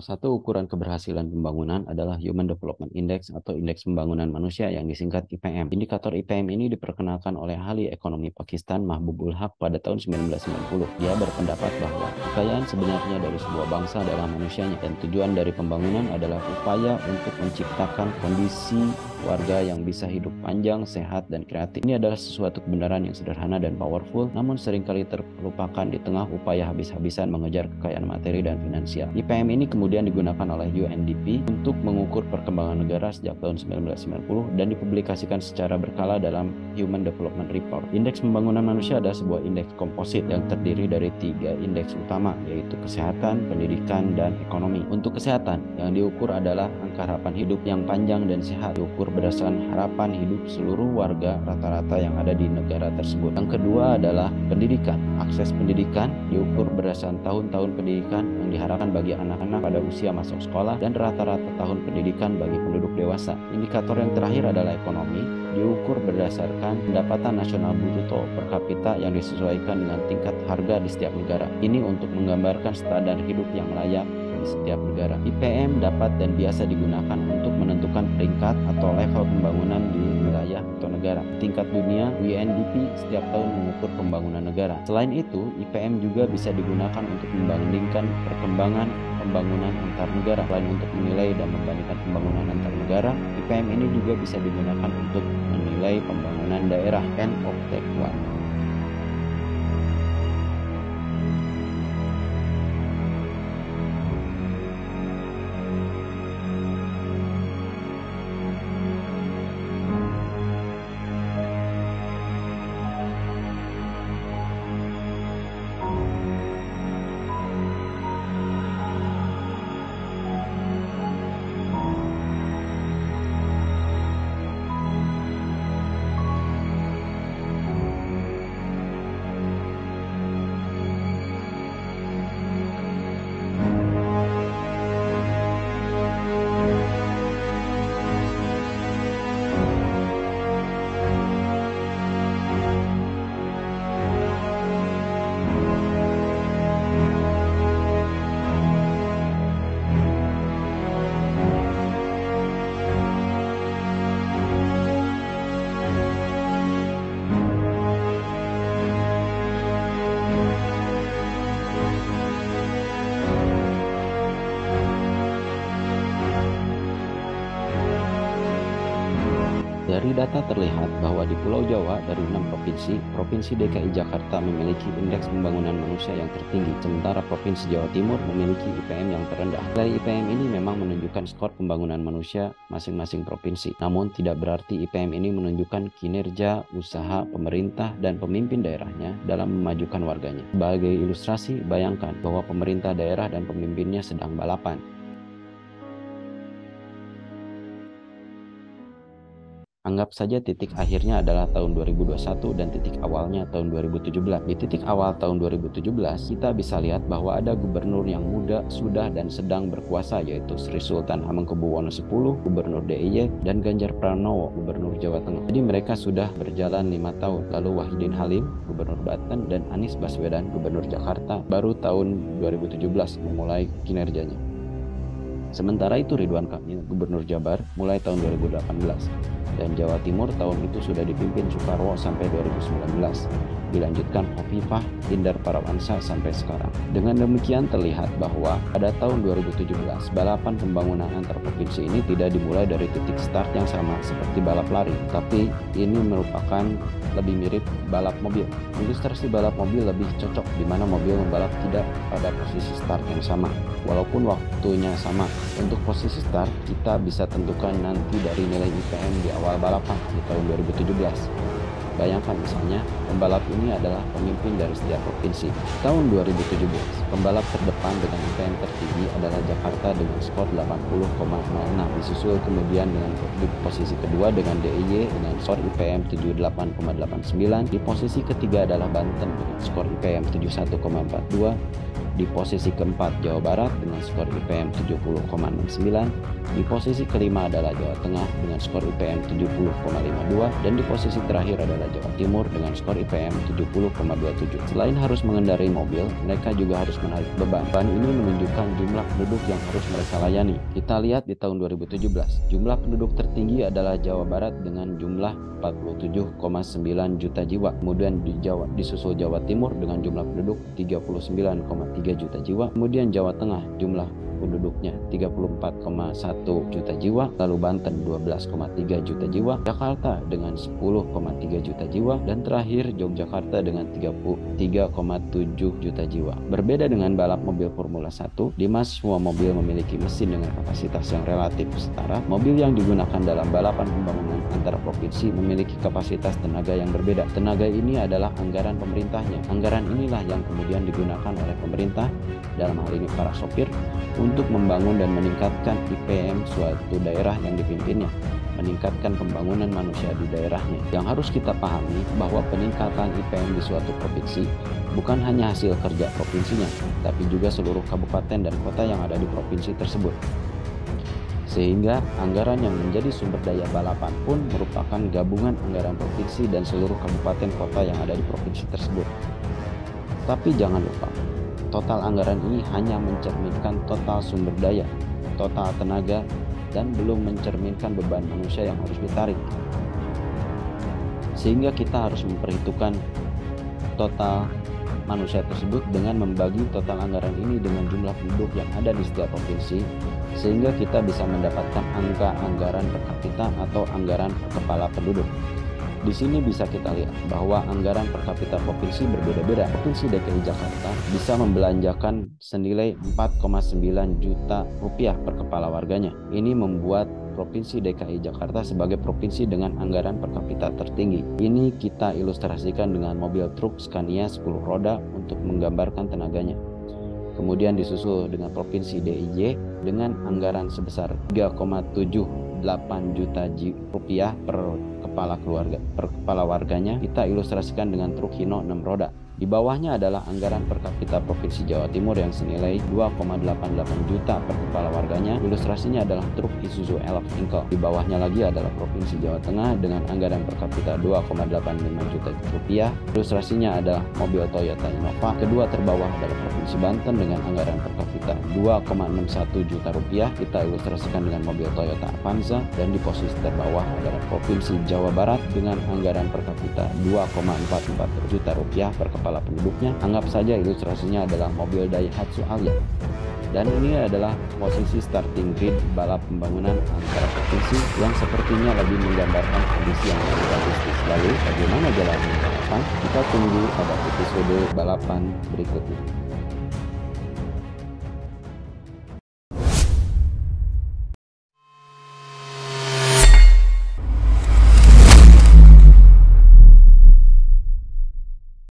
Salah satu ukuran keberhasilan pembangunan adalah Human Development Index atau Indeks Pembangunan Manusia yang disingkat IPM. Indikator IPM ini diperkenalkan oleh ahli ekonomi Pakistan Mahbubul Haq pada tahun 1990. Dia berpendapat bahwa kekayaan sebenarnya dari sebuah bangsa adalah manusianya, dan tujuan dari pembangunan adalah upaya untuk menciptakan kondisi warga yang bisa hidup panjang, sehat, dan kreatif. Ini adalah sesuatu kebenaran yang sederhana dan powerful, namun seringkali terlupakan di tengah upaya habis-habisan mengejar kekayaan materi dan finansial. IPM ini kemudian digunakan oleh UNDP untuk mengukur perkembangan negara sejak tahun 1990 dan dipublikasikan secara berkala dalam Human Development Report. Indeks pembangunan manusia adalah sebuah indeks komposit yang terdiri dari 3 indeks utama, yaitu kesehatan, pendidikan, dan ekonomi. Untuk kesehatan, yang diukur adalah angka harapan hidup yang panjang dan sehat, diukur berdasarkan harapan hidup seluruh warga rata-rata yang ada di negara tersebut. Yang kedua adalah pendidikan. Akses pendidikan diukur berdasarkan tahun-tahun pendidikan yang diharapkan bagi anak-anak pada usia masuk sekolah dan rata-rata tahun pendidikan bagi penduduk dewasa. Indikator yang terakhir adalah ekonomi, diukur berdasarkan pendapatan nasional bruto per kapita yang disesuaikan dengan tingkat harga di setiap negara. Ini untuk menggambarkan standar hidup yang layak di setiap negara. IPM dapat dan biasa digunakan untuk menentukan peringkat atau level pembangunan di wilayah atau negara. Tingkat dunia, UNDP setiap tahun mengukur pembangunan negara. Selain itu, IPM juga bisa digunakan untuk membandingkan perkembangan pembangunan antar negara. Selain untuk menilai dan membandingkan pembangunan antar negara, IPM ini juga bisa digunakan untuk menilai pembangunan daerah. End of Take 1. Dari data terlihat bahwa di Pulau Jawa dari 6 provinsi, Provinsi DKI Jakarta memiliki indeks pembangunan manusia yang tertinggi, sementara Provinsi Jawa Timur memiliki IPM yang terendah. Nilai IPM ini memang menunjukkan skor pembangunan manusia masing-masing provinsi, namun tidak berarti IPM ini menunjukkan kinerja usaha pemerintah dan pemimpin daerahnya dalam memajukan warganya. Sebagai ilustrasi, bayangkan bahwa pemerintah daerah dan pemimpinnya sedang balapan. Anggap saja titik akhirnya adalah tahun 2021 dan titik awalnya tahun 2017. Di titik awal tahun 2017, kita bisa lihat bahwa ada gubernur yang muda, sudah dan sedang berkuasa, yaitu Sri Sultan Hamengkubuwono X, Gubernur DIY, dan Ganjar Pranowo, Gubernur Jawa Tengah. Jadi mereka sudah berjalan 5 tahun. Lalu Wahidin Halim, Gubernur Banten, dan Anies Baswedan, Gubernur Jakarta, baru tahun 2017 memulai kinerjanya. Sementara itu Ridwan Kamil, Gubernur Jabar, mulai tahun 2018. Dan Jawa Timur tahun itu sudah dipimpin Soekarwo sampai 2019. Dilanjutkan Hovifah Indar Parawansa sampai sekarang. Dengan demikian terlihat bahwa pada tahun 2017, balapan pembangunan antar provinsi ini tidak dimulai dari titik start yang sama seperti balap lari, tapi ini merupakan lebih mirip balap mobil. Ilustrasi balap mobil lebih cocok di mana mobil membalap tidak pada posisi start yang sama, walaupun waktunya sama. Untuk posisi start, kita bisa tentukan nanti dari nilai IPM di awal balapan di tahun 2017. Bayangkan misalnya, pembalap ini adalah pemimpin dari setiap provinsi. Tahun 2017, pembalap terdepan dengan IPM tertinggi adalah Jakarta dengan skor 80,06, disusul kemudian dengan di posisi kedua dengan DIY dengan skor IPM 78,89. Di posisi ketiga adalah Banten dengan skor IPM 71,42. Di posisi keempat Jawa Barat dengan skor IPM 70,69. Di posisi kelima adalah Jawa Tengah dengan skor IPM 70,52. Dan di posisi terakhir adalah Jawa Timur dengan skor IPM 70,27. Selain harus mengendarai mobil, mereka juga harus menarik beban. Beban ini menunjukkan jumlah penduduk yang harus mereka layani. Kita lihat di tahun 2017, jumlah penduduk tertinggi adalah Jawa Barat dengan jumlah 47,9 juta jiwa. Kemudian disusul Jawa Timur dengan jumlah penduduk 39,3 juta jiwa. Kemudian Jawa Tengah jumlah penduduknya 34,1 juta jiwa, lalu Banten 12,3 juta jiwa, Jakarta dengan 10,3 juta jiwa, dan terakhir Yogyakarta dengan 33,7 juta jiwa. Berbeda dengan balap mobil Formula 1, di mana semua mobil memiliki mesin dengan kapasitas yang relatif setara, mobil yang digunakan dalam balapan pembangunan antar provinsi memiliki kapasitas tenaga yang berbeda. Tenaga ini adalah anggaran pemerintahnya. Anggaran inilah yang kemudian digunakan oleh pemerintah, dalam hal ini para sopir, untuk membangun dan meningkatkan IPM suatu daerah yang dipimpinnya, meningkatkan pembangunan manusia di daerahnya. Yang harus kita pahami bahwa peningkatan IPM di suatu provinsi bukan hanya hasil kerja provinsinya, tapi juga seluruh kabupaten dan kota yang ada di provinsi tersebut. Sehingga anggaran yang menjadi sumber daya balapan pun merupakan gabungan anggaran provinsi dan seluruh kabupaten kota yang ada di provinsi tersebut. Tapi jangan lupa, total anggaran ini hanya mencerminkan total sumber daya, total tenaga, dan belum mencerminkan beban manusia yang harus ditarik. Sehingga kita harus memperhitungkan total manusia tersebut dengan membagi total anggaran ini dengan jumlah penduduk yang ada di setiap provinsi, sehingga kita bisa mendapatkan angka anggaran per kapita atau anggaran per kepala penduduk. Di sini bisa kita lihat bahwa anggaran per kapita provinsi berbeda-beda. Provinsi DKI Jakarta bisa membelanjakan senilai 4,9 juta rupiah per kepala warganya. Ini membuat Provinsi DKI Jakarta sebagai provinsi dengan anggaran per kapita tertinggi. Ini kita ilustrasikan dengan mobil truk Scania 10 roda untuk menggambarkan tenaganya. Kemudian disusul dengan Provinsi DIY dengan anggaran sebesar 3,78 juta rupiah per kepala warganya. Kita ilustrasikan dengan truk Hino 6 roda. Di bawahnya adalah anggaran per kapita Provinsi Jawa Timur yang senilai 2,88 juta per kepala warganya. Ilustrasinya adalah truk Isuzu Elf Engkel. Di bawahnya lagi adalah Provinsi Jawa Tengah dengan anggaran per kapita 2,85 juta rupiah. Ilustrasinya adalah mobil Toyota Innova. Kedua terbawah adalah Provinsi Banten dengan anggaran per kapita 2,61 juta rupiah. Kita ilustrasikan dengan mobil Toyota Avanza. Dan di posisi terbawah adalah Provinsi Jawa Barat dengan anggaran per kapita 2,44 juta rupiah per kepala penduduknya. Anggap saja ilustrasinya adalah mobil Daihatsu Alia. Dan ini adalah posisi starting grid balap pembangunan antara provinsi yang sepertinya lebih menggambarkan kondisi yang lebih realistis. Lalu bagaimana jalannya balapan? Kita tunggu pada episode balapan berikutnya.